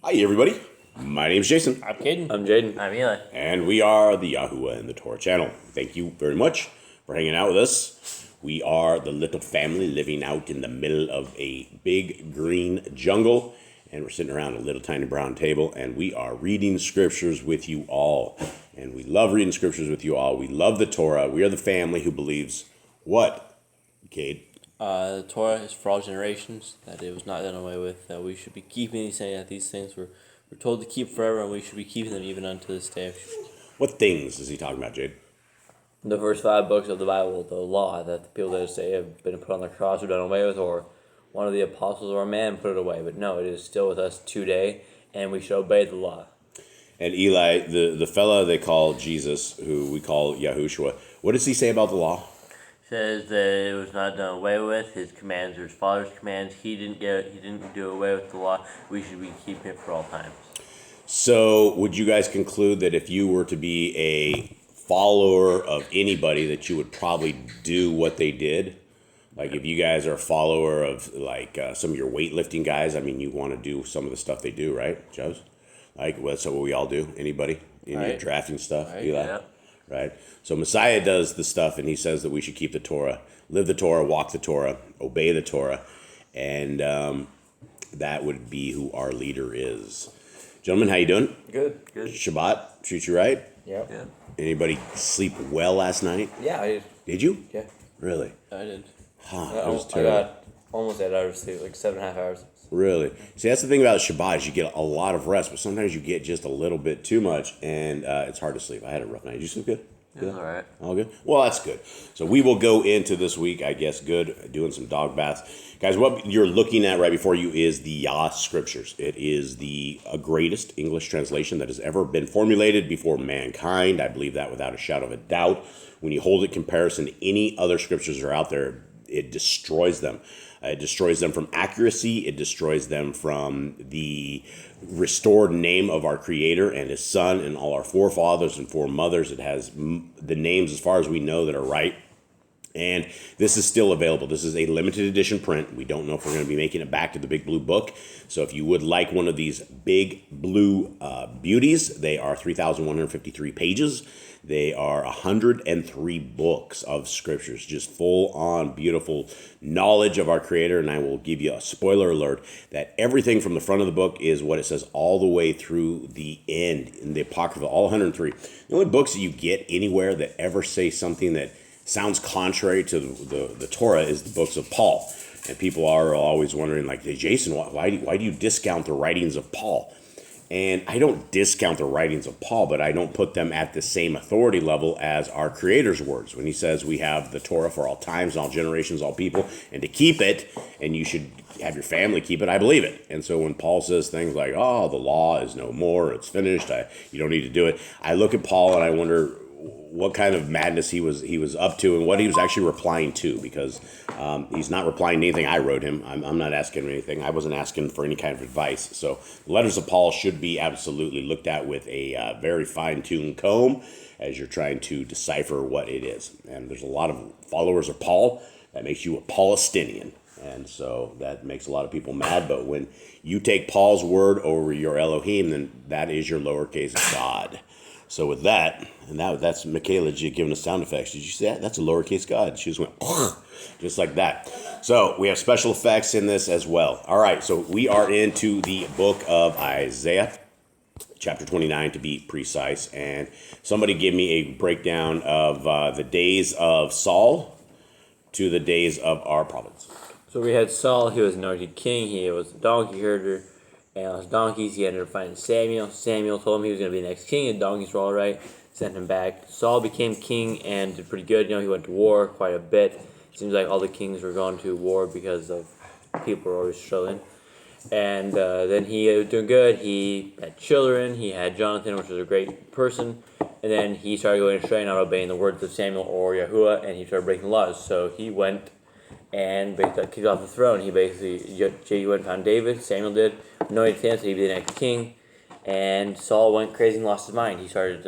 Hi, everybody. My name's Jason. I'm Caden. I'm Jaden. I'm Eli. And we are the Yahuwah and the Torah channel. Thank you very much for hanging out with us. We are the little family living out in the middle of a big green jungle. And we're sitting around a little tiny brown table. And we are reading scriptures with you all. And we love reading scriptures with you all. We love the Torah. We are the family who believes what, Cade? The Torah is for all generations, that it was not done away with, that we should be keeping these things, that these things we're told to keep forever, and we should be keeping them even unto this day. What things is he talking about, Jade? The first 5 books of the Bible, the law that the people that say have been put on the cross or done away with, or one of the apostles or a man put it away. But no, it is still with us today, and we should obey the law. And Eli, the fella they call Jesus, who we call Yahushua, what does he say about the law? Says that it was not done away with. His commands are his Father's commands. He didn't do away with the law. We should be keeping it for all times. So would you guys conclude that if you were to be a follower of anybody, that you would probably do what they did? Like if you guys are a follower of like some of your weightlifting guys, I mean, you want to do some of the stuff they do, right, Joes? Like that's what we all do. Anybody? Any drafting stuff? Right. Eli? Yeah. Right. So Messiah does the stuff, and he says that we should keep the Torah, live the Torah, walk the Torah, obey the Torah, and that would be who our leader is. Gentlemen, how you doing? Good. Shabbat treat you right? Yep. Yeah. Anybody sleep well last night? Yeah, I did. Did you? Yeah, Really? I did. Huh, I that was terrible. got almost 8 hours of sleep, like 7.5 hours. Really? See, that's the thing about Shabbat is you get a lot of rest, but sometimes you get just a little bit too much, and it's hard to sleep. I had a rough night. Did you sleep good? It was all right. All good? Well, that's good. So we will go into this week, I guess, good, doing some dog baths. Guys, what you're looking at right before you is the Yah Scriptures. It is the greatest English translation that has ever been formulated before mankind. I believe that without a shadow of a doubt. When you hold it in comparison to any other scriptures that are out there, it destroys them. It destroys them from accuracy. It destroys them from the restored name of our Creator and His Son and all our forefathers and foremothers. It has the names, as far as we know, that are right. And this is still available. This is a limited edition print. We don't know if we're going to be making it back to the Big Blue Book. So if you would like one of these big blue beauties, they are 3,153 pages. They are 103 books of scriptures, just full on beautiful knowledge of our Creator. And I will give you a spoiler alert that everything from the front of the book is what it says all the way through the end in the Apocrypha, all 103. The only books that you get anywhere that ever say something that sounds contrary to the Torah is the books of Paul. And people are always wondering, like, hey, Jason, why do you discount the writings of Paul? And I don't discount the writings of Paul, but I don't put them at the same authority level as our Creator's words. When he says we have the Torah for all times, all generations, all people, and to keep it, and you should have your family keep it, I believe it. And so when Paul says things like, oh, the law is no more, it's finished, you don't need to do it, I look at Paul and I wonder what kind of madness he was up to and what he was actually replying to, because he's not replying to anything I wrote him. I'm not asking him anything. I wasn't asking for any kind of advice. So the letters of Paul should be absolutely looked at with a very fine-tuned comb as you're trying to decipher what it is. And there's a lot of followers of Paul. That makes you a Palestinian. And so that makes a lot of people mad. But when you take Paul's word over your Elohim, then that is your lowercase God. So with that, and that's Michaela giving us sound effects. Did you see that? That's a lowercase God. She just went, just like that. So we have special effects in this as well. All right, so we are into the book of Isaiah, chapter 29 to be precise. And somebody give me a breakdown of the days of Saul to the days of our prophets. So we had Saul, he was anointed king, he was a donkey herder, and on his donkeys, he ended up finding Samuel. Samuel told him he was going to be the next king, and donkeys were all right, sent him back. Saul became king and did pretty good. He went to war quite a bit. Seems like all the kings were going to war because of people were always struggling. And then he was doing good. He had children. He had Jonathan, which was a great person. And then he started going astray, not obeying the words of Samuel or Yahuwah, and he started breaking laws. So he went and basically got kicked off the throne. He basically went and found David, Samuel did, anointed him so he'd be the next king, and Saul went crazy and lost his mind. He started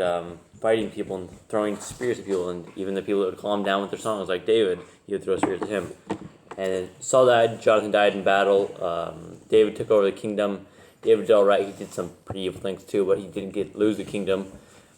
fighting people and throwing spears at people, and even the people that would calm down with their songs, like David, he would throw spears at him. And then Saul died, Jonathan died in battle, David took over the kingdom. David did all right. He did some pretty evil things too, but he didn't lose the kingdom.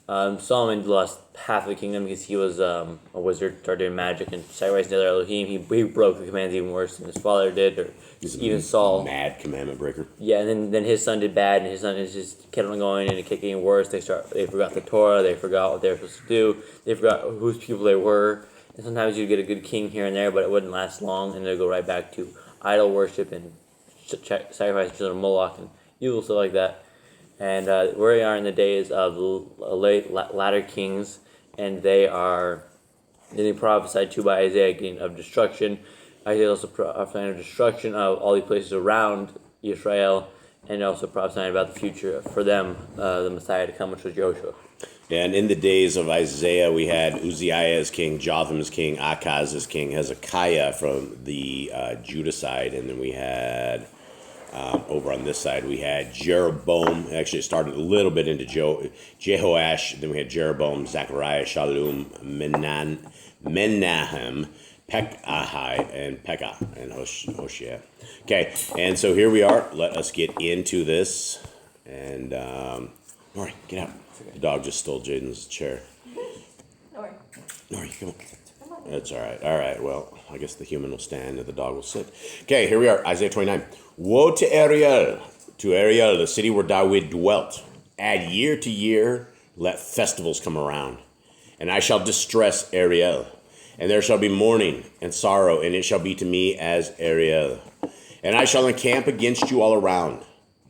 Solomon lost half of the kingdom because he was a wizard, started doing magic and sacrificing other Elohim. He broke the commands even worse than his father did, or even Saul. Mad commandment breaker. Yeah, and then his son did bad, and his son just kept on going, and it kept getting worse. They forgot the Torah. They forgot what they were supposed to do. They forgot whose people they were. And sometimes you'd get a good king here and there, but it wouldn't last long, and they'd go right back to idol worship and sacrificing children of Moloch and evil stuff like that. And we are in the days of latter kings, and they are getting prophesied to by Isaiah of destruction. Isaiah also prophesying of destruction of all these places around Israel, and also prophesying about the future for them, the Messiah to come, which was Joshua. And in the days of Isaiah, we had Uzziah as king, Jotham as king, Achaz as king, Hezekiah from the Judah side, and then we had... over on this side, we had Jeroboam. Actually, it started a little bit into Jehoash. Then we had Jeroboam, Zechariah, Shallum, Menahem, Pekah, and Pekah, and Hoshea. Okay, and so here we are. Let us get into this. And, Nori, get out. The dog just stole Jaden's chair. Nori, come on. That's all right. All right, well, I guess the human will stand and the dog will sit. Okay, here we are, Isaiah 29. Woe to Ariel, the city where David dwelt. Add year to year, let festivals come around. And I shall distress Ariel, and there shall be mourning and sorrow, and it shall be to me as Ariel. And I shall encamp against you all around.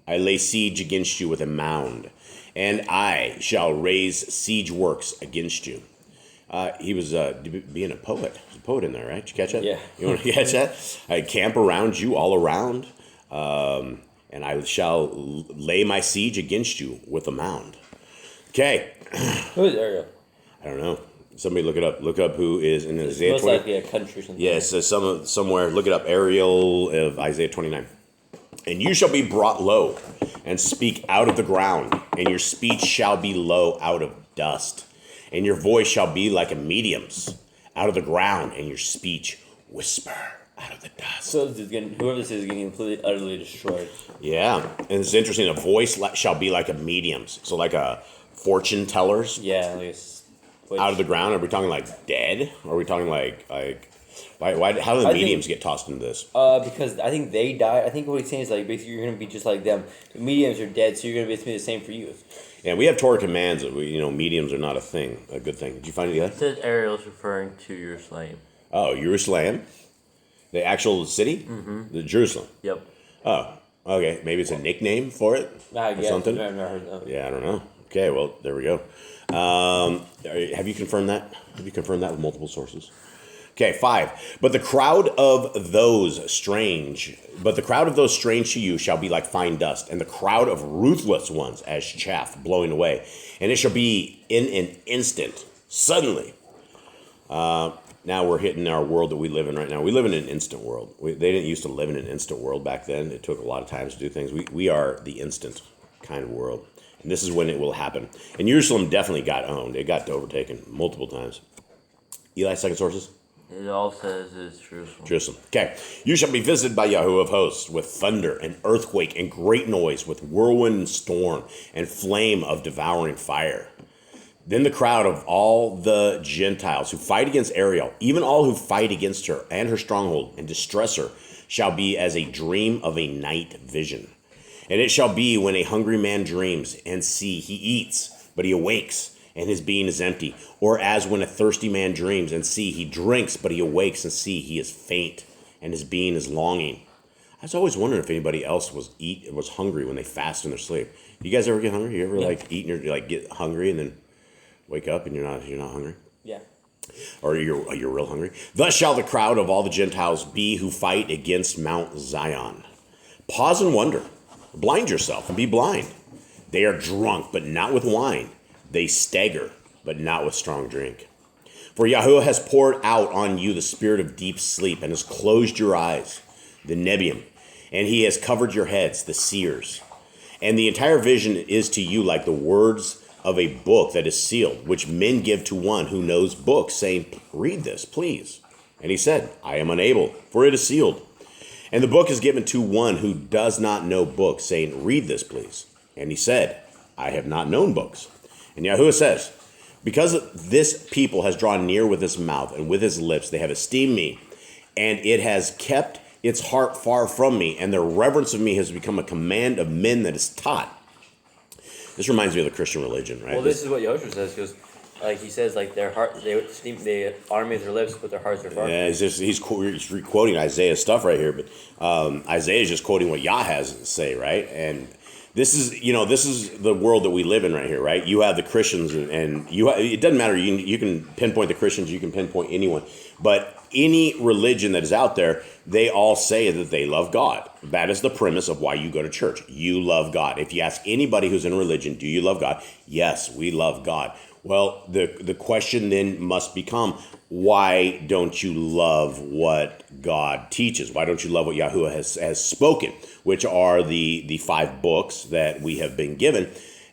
I lay siege against you with a mound, and I shall raise siege works against you. He was being a poet. There's a poet in there, right? Did you catch that? Yeah. You want to catch that? I camp around you all around, and I shall lay my siege against you with a mound. Okay. Who is Ariel? I don't know. Somebody look it up. Look up who is in Isaiah 20. Most likely a country or something. Yes, somewhere. Look it up. Ariel of Isaiah 29. And you shall be brought low, and speak out of the ground, and your speech shall be low out of dust. And your voice shall be like a medium's out of the ground, and your speech whisper out of the dust. So whoever this is getting completely, utterly destroyed. Yeah, and it's interesting. A voice shall be like a medium's, so like a fortune teller's. Yeah, Out of the ground. Are we talking like dead? Or are we talking like why? How do the mediums get tossed into this? Because I think they die. I think what he's saying is like basically you're going to be just like them. The mediums are dead, so you're going to be basically the same for you. And we have Torah commands that mediums are not a good thing. Did you find it yet? It says Ariel's referring to Jerusalem. Oh, Jerusalem? The actual city? Mm-hmm. The Jerusalem? Yep. Oh, okay. Maybe it's a nickname for it? I guess. Or something? I've never heard that. Yeah, I don't know. Okay, well, there we go. Have you confirmed that? Have you confirmed that with multiple sources? Okay, 5. But the crowd of those strange to you shall be like fine dust, and the crowd of ruthless ones as chaff blowing away. And it shall be in an instant, suddenly. Now we're hitting our world that we live in right now. We live in an instant world. They didn't used to live in an instant world back then. It took a lot of times to do things. We are the instant kind of world. And this is when it will happen. And Jerusalem definitely got owned. It got overtaken multiple times. Eli, second sources? It all says it's Jerusalem. Jerusalem. Okay. You shall be visited by Yahuwah of hosts with thunder and earthquake and great noise, with whirlwind and storm and flame of devouring fire. Then the crowd of all the Gentiles who fight against Ariel, even all who fight against her and her stronghold and distress her, shall be as a dream of a night vision. And it shall be when a hungry man dreams and see he eats, but he awakes, and his being is empty. Or as when a thirsty man dreams and see he drinks, but he awakes and see he is faint, and his being is longing. I was always wondering if anybody else was hungry when they fast in their sleep. You guys ever get hungry? You ever eat and you're get hungry and then wake up and you're not hungry? Yeah. Or you're real hungry? Thus shall the crowd of all the Gentiles be who fight against Mount Zion. Pause and wonder. Blind yourself and be blind. They are drunk, but not with wine. They stagger, but not with strong drink. For Yahuwah has poured out on you the spirit of deep sleep and has closed your eyes, the Nebiim, and he has covered your heads, the seers. And the entire vision is to you like the words of a book that is sealed, which men give to one who knows books, saying, read this, please. And he said, I am unable, for it is sealed. And the book is given to one who does not know books, saying, read this, please. And he said, I have not known books. And Yahuwah says, because this people has drawn near with his mouth and with his lips, they have esteemed me, and it has kept its heart far from me, and their reverence of me has become a command of men that is taught. This reminds me of the Christian religion, right? Well, this is what Yoshua says, because like he says, like their heart, they honor me with their lips, but their hearts are far. Yeah, he's quoting Isaiah's stuff right here, but Isaiah is just quoting what Yah has to say, right? And this is the world that we live in right here, right? You have the Christians, and it doesn't matter. You can pinpoint the Christians, you can pinpoint anyone, but any religion that is out there, they all say that they love God. That is the premise of why you go to church. You love God. If you ask anybody who's in religion, do you love God? Yes, we love God. Well, the question then must become, why don't you love what God teaches? Why don't you love what Yahuwah has spoken, which are the 5 books that we have been given?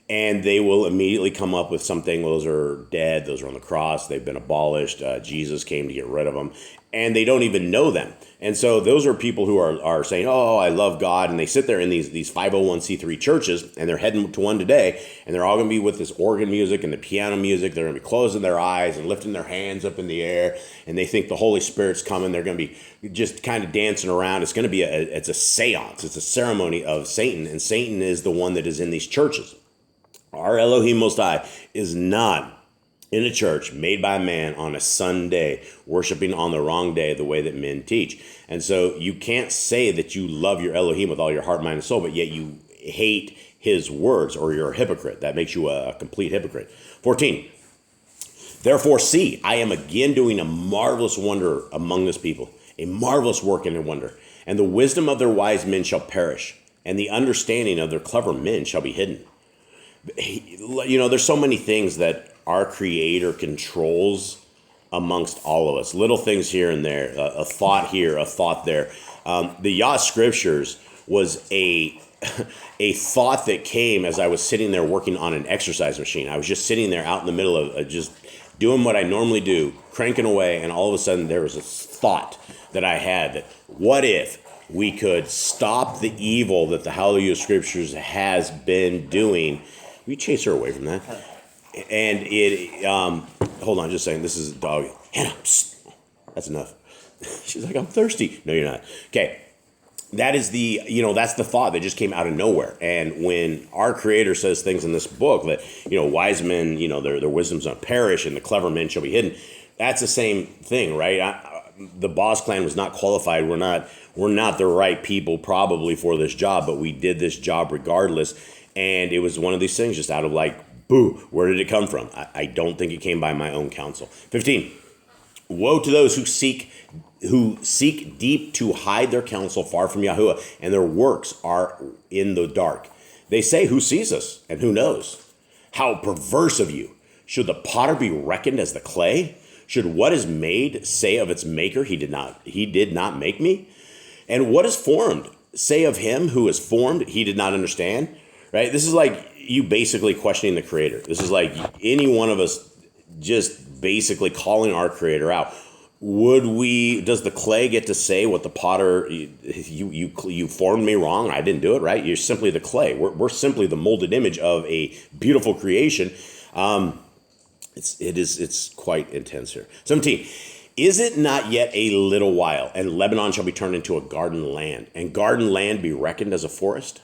And they will immediately come up with something. Those are dead. Those are on the cross. They've been abolished. Jesus came to get rid of them. And they don't even know them. And so those are people who are saying, oh, I love God. And they sit there in these 501c3 churches, and they're heading to one today. And they're all going to be with this organ music and the piano music. They're going to be closing their eyes and lifting their hands up in the air. And they think the Holy Spirit's coming. They're going to be just kind of dancing around. It's going to be it's a seance. It's a ceremony of Satan. And Satan is the one that is in these churches. Our Elohim Most High is not in a church made by man on a Sunday, worshiping on the wrong day the way that men teach. And so you can't say that you love your Elohim with all your heart, mind, and soul, but yet you hate his words, or you're a hypocrite. That makes you a complete hypocrite. 14. Therefore, see, I am again doing a marvelous wonder among this people, a marvelous work and a wonder. And the wisdom of their wise men shall perish, and the understanding of their clever men shall be hidden. There's so many things that our Creator controls amongst all of us. Little things here and there, a thought here, a thought there. The Yah Scriptures was a thought that came as I was sitting there working on an exercise machine. I was just sitting there out in the middle of just doing what I normally do, cranking away, and all of a sudden there was this thought that I had that, what if we could stop the evil that the Hallelujah Scriptures has been doing? We chase her away from that. And hold on just a second. This is a dog. Hannah, psst. That's enough. She's like, I'm thirsty. No, you're not. Okay. That is that's the thought that just came out of nowhere. And when our Creator says things in this book that, wise men, their wisdom's not perish and the clever men shall be hidden, that's the same thing, right? The Boss clan was not qualified. We're not the right people probably for this job, but we did this job regardless. And it was one of these things just out of like, boo, where did it come from? I don't think it came by my own counsel. 15, woe to those who seek deep to hide their counsel far from Yahuwah, and their works are in the dark. They say, who sees us and who knows? How perverse of you. Should the potter be reckoned as the clay? Should what is made say of its maker, he did not make me? And what is formed say of him who is formed, he did not understand? Right? This is like you basically questioning the Creator. This is like any one of us just basically calling our Creator out. Does the clay get to say what the potter, you formed me wrong, I didn't do it, right? You're simply the clay. We're simply the molded image of a beautiful creation. It's quite intense here. 17, is it not yet a little while, and Lebanon shall be turned into a garden land, and garden land be reckoned as a forest?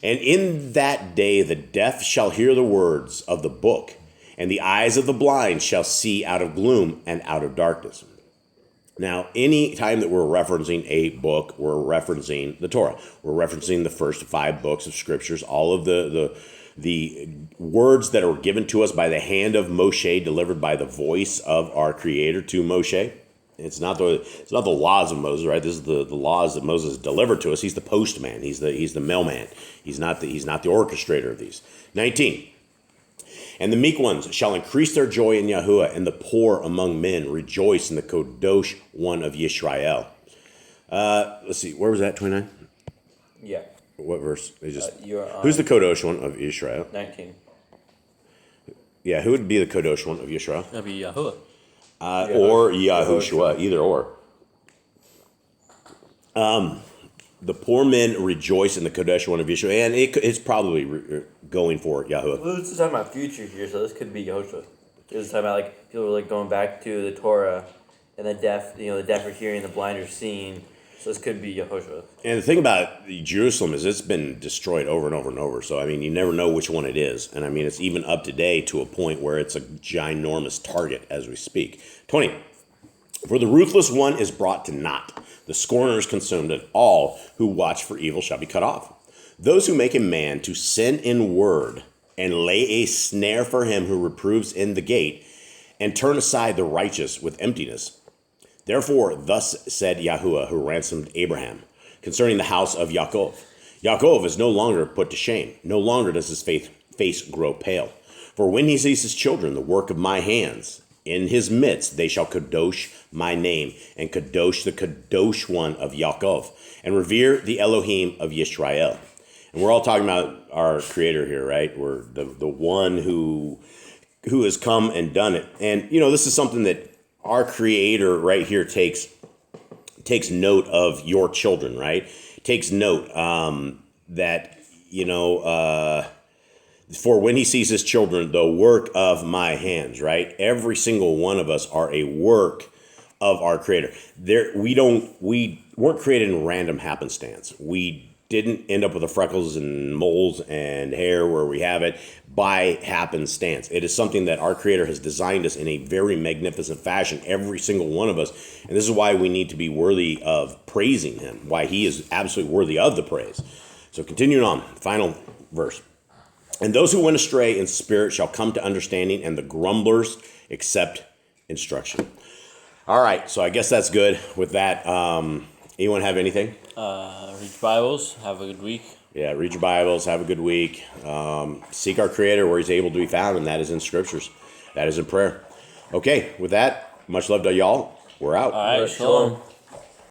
And in that day the deaf shall hear the words of the book, and the eyes of the blind shall see out of gloom and out of darkness. Now, any time that we're referencing a book, we're referencing the Torah. We're referencing the first 5 books of Scriptures, all of the words that are given to us by the hand of Moshe, delivered by the voice of our Creator to Moshe. It's not the laws of Moses, right? This is the laws that Moses delivered to us. He's the postman. He's the mailman. He's not the orchestrator of these. 19. And the meek ones shall increase their joy in Yahuwah, and the poor among men rejoice in the Kadosh one of Yisrael. Let's see, where was that? 29. Yeah. What verse? Who's the Kadosh one of Israel? 19. Yeah, who would be the Kadosh one of Israel? That'd be Yahuwah. Or Yahushua, either or. the poor men rejoice in the Kodesh one of Yeshua, and it's probably going for Yahuwah. Well, this is talking about future here, so this could be Yehoshua. This is talking about like people were like going back to the Torah, and the deaf, the deaf are hearing, the blind are seeing. So this could be Yehoshua. And the thing about Jerusalem is it's been destroyed over and over and over. So I mean, you never know which one it is, and I mean it's even up to date to a point where it's a ginormous target as we speak. 20. For the ruthless one is brought to naught. The scorner is consumed, and all who watch for evil shall be cut off. Those who make a man to sin in word, and lay a snare for him who reproves in the gate, and turn aside the righteous with emptiness. Therefore, thus said Yahuwah, who ransomed Abraham, concerning the house of Yaakov. Yaakov is no longer put to shame. No longer does his face grow pale. For when he sees his children, the work of my hands, in his midst they shall kadosh my name, and kadosh the kadosh one of Yaakov, and revere the Elohim of Yisrael. And we're all talking about our Creator here, right? We're the one who has come and done it. And this is something that our Creator right here takes note of your children, right? Takes note that for when he sees his children, the work of my hands, right? Every single one of us are a work of our Creator. We weren't created in random happenstance. We didn't end up with the freckles and moles and hair where we have it by happenstance. It is something that our Creator has designed us in a very magnificent fashion, every single one of us. And this is why we need to be worthy of praising him, why he is absolutely worthy of the praise. So continuing on, final verse. And those who went astray in spirit shall come to understanding, and the grumblers accept instruction. All right, so I guess that's good with that. Anyone have anything? Read your Bibles. Have a good week. Yeah, read your Bibles. Have a good week. Seek our Creator where he's able to be found, and that is in Scriptures. That is in prayer. Okay, with that, much love to y'all. We're out. All right, shalom.